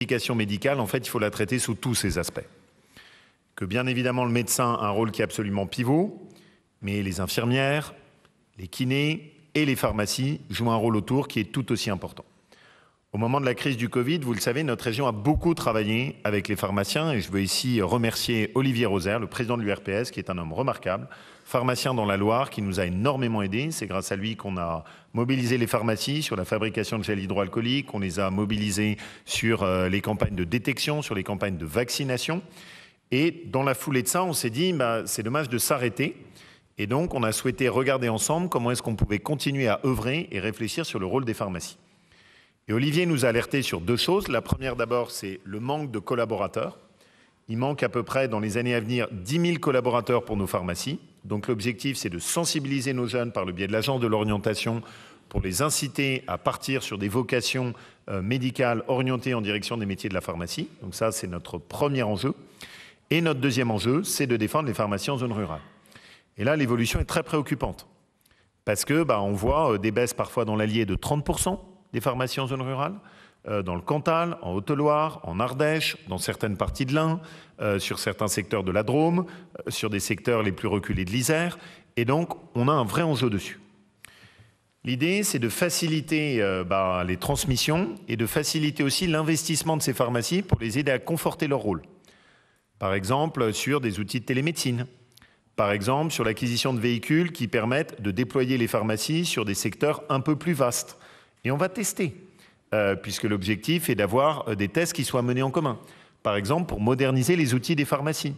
L'éducation médicale, en fait, il faut la traiter sous tous ses aspects. Que bien évidemment, le médecin a un rôle qui est absolument pivot, mais les infirmières, les kinés et les pharmacies jouent un rôle autour qui est tout aussi important. Au moment de la crise du Covid, vous le savez, notre région a beaucoup travaillé avec les pharmaciens et je veux ici remercier Olivier Rosaire, le président de l'URPS, qui est un homme remarquable, pharmacien dans la Loire, qui nous a énormément aidés. C'est grâce à lui qu'on a mobilisé les pharmacies sur la fabrication de gel hydroalcoolique, on les a mobilisés sur les campagnes de détection, sur les campagnes de vaccination. Et dans la foulée de ça, on s'est dit, c'est dommage de s'arrêter. Et donc, on a souhaité regarder ensemble comment est-ce qu'on pouvait continuer à œuvrer et réfléchir sur le rôle des pharmacies. Et Olivier nous a alerté sur deux choses. La première d'abord, c'est le manque de collaborateurs. Il manque à peu près dans les années à venir 10 000 collaborateurs pour nos pharmacies. Donc l'objectif, c'est de sensibiliser nos jeunes par le biais de l'agence de l'orientation pour les inciter à partir sur des vocations médicales orientées en direction des métiers de la pharmacie. Donc ça, c'est notre premier enjeu. Et notre deuxième enjeu, c'est de défendre les pharmacies en zone rurale. Et là, l'évolution est très préoccupante. Parce que on voit des baisses parfois dans l'Allier de 30% des pharmacies en zone rurale, dans le Cantal, en Haute-Loire, en Ardèche, dans certaines parties de l'Ain, sur certains secteurs de la Drôme, sur des secteurs les plus reculés de l'Isère. Et donc, on a un vrai enjeu dessus. L'idée, c'est de faciliter les transmissions et de faciliter aussi l'investissement de ces pharmacies pour les aider à conforter leur rôle. Par exemple, sur des outils de télémédecine. Par exemple, sur l'acquisition de véhicules qui permettent de déployer les pharmacies sur des secteurs un peu plus vastes. Et on va tester, puisque l'objectif est d'avoir des tests qui soient menés en commun. Par exemple, pour moderniser les outils des pharmacies.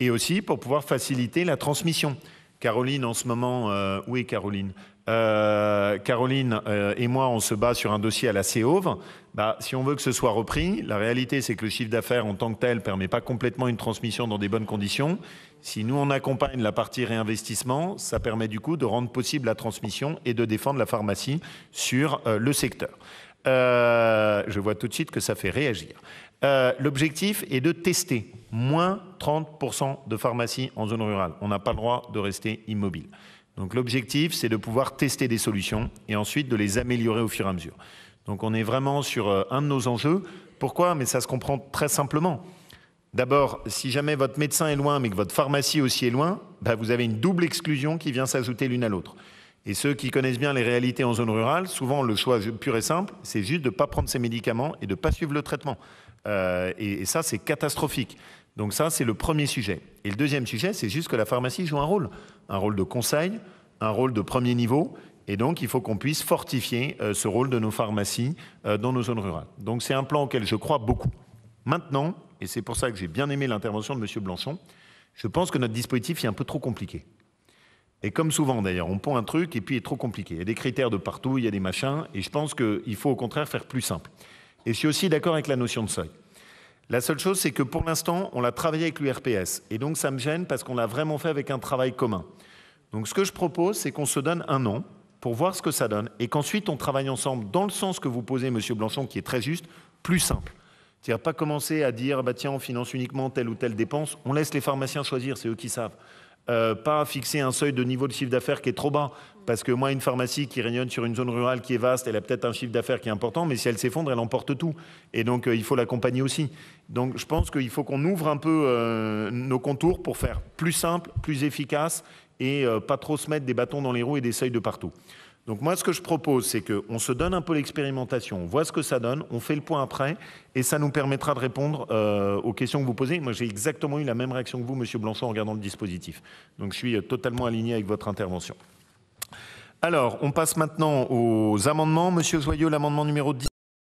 Et aussi pour pouvoir faciliter la transmission. Caroline, en ce moment, où est Caroline ? Caroline et moi, on se bat sur un dossier à la CEOV. Si on veut que ce soit repris, la réalité, c'est que le chiffre d'affaires en tant que tel ne permet pas complètement une transmission dans des bonnes conditions. Si nous, on accompagne la partie réinvestissement, ça permet du coup de rendre possible la transmission et de défendre la pharmacie sur le secteur. Je vois tout de suite que ça fait réagir. L'objectif est de tester moins 30% de pharmacies en zone rurale. On n'a pas le droit de rester immobile. Donc l'objectif, c'est de pouvoir tester des solutions et ensuite de les améliorer au fur et à mesure. Donc on est vraiment sur un de nos enjeux. Pourquoi ? Mais ça se comprend très simplement. D'abord, si jamais votre médecin est loin, mais que votre pharmacie aussi est loin, vous avez une double exclusion qui vient s'ajouter l'une à l'autre. Et ceux qui connaissent bien les réalités en zone rurale, souvent le choix pur et simple, c'est juste de ne pas prendre ses médicaments et de ne pas suivre le traitement. Et ça, c'est catastrophique. Donc ça, c'est le premier sujet. Et le deuxième sujet, c'est juste que la pharmacie joue un rôle de conseil, un rôle de premier niveau. Et donc, il faut qu'on puisse fortifier ce rôle de nos pharmacies dans nos zones rurales. Donc c'est un plan auquel je crois beaucoup. Maintenant, et c'est pour ça que j'ai bien aimé l'intervention de M. Blanchon, je pense que notre dispositif est un peu trop compliqué. Et comme souvent d'ailleurs, on pond un truc et puis il est trop compliqué. Il y a des critères de partout, il y a des machins, et je pense qu'il faut au contraire faire plus simple. Et je suis aussi d'accord avec la notion de seuil. La seule chose, c'est que pour l'instant, on l'a travaillé avec l'URPS. Et donc ça me gêne parce qu'on l'a vraiment fait avec un travail commun. Donc ce que je propose, c'est qu'on se donne un an pour voir ce que ça donne et qu'ensuite on travaille ensemble dans le sens que vous posez, M. Blanchon, qui est très juste, plus simple. C'est-à-dire pas commencer à dire, tiens, on finance uniquement telle ou telle dépense. On laisse les pharmaciens choisir, c'est eux qui savent. Pas fixer un seuil de niveau de chiffre d'affaires qui est trop bas. Parce que moi, une pharmacie qui rayonne sur une zone rurale qui est vaste, elle a peut-être un chiffre d'affaires qui est important, mais si elle s'effondre, elle emporte tout. Et donc, il faut l'accompagner aussi. Donc, je pense qu'il faut qu'on ouvre un peu nos contours pour faire plus simple, plus efficace et pas trop se mettre des bâtons dans les roues et des seuils de partout. Donc moi, ce que je propose, c'est qu'on se donne un peu l'expérimentation, on voit ce que ça donne, on fait le point après, et ça nous permettra de répondre aux questions que vous posez. Moi, j'ai exactement eu la même réaction que vous, M. Blanchon, en regardant le dispositif. Donc je suis totalement aligné avec votre intervention. Alors, on passe maintenant aux amendements. Monsieur Joyeux, l'amendement numéro 10.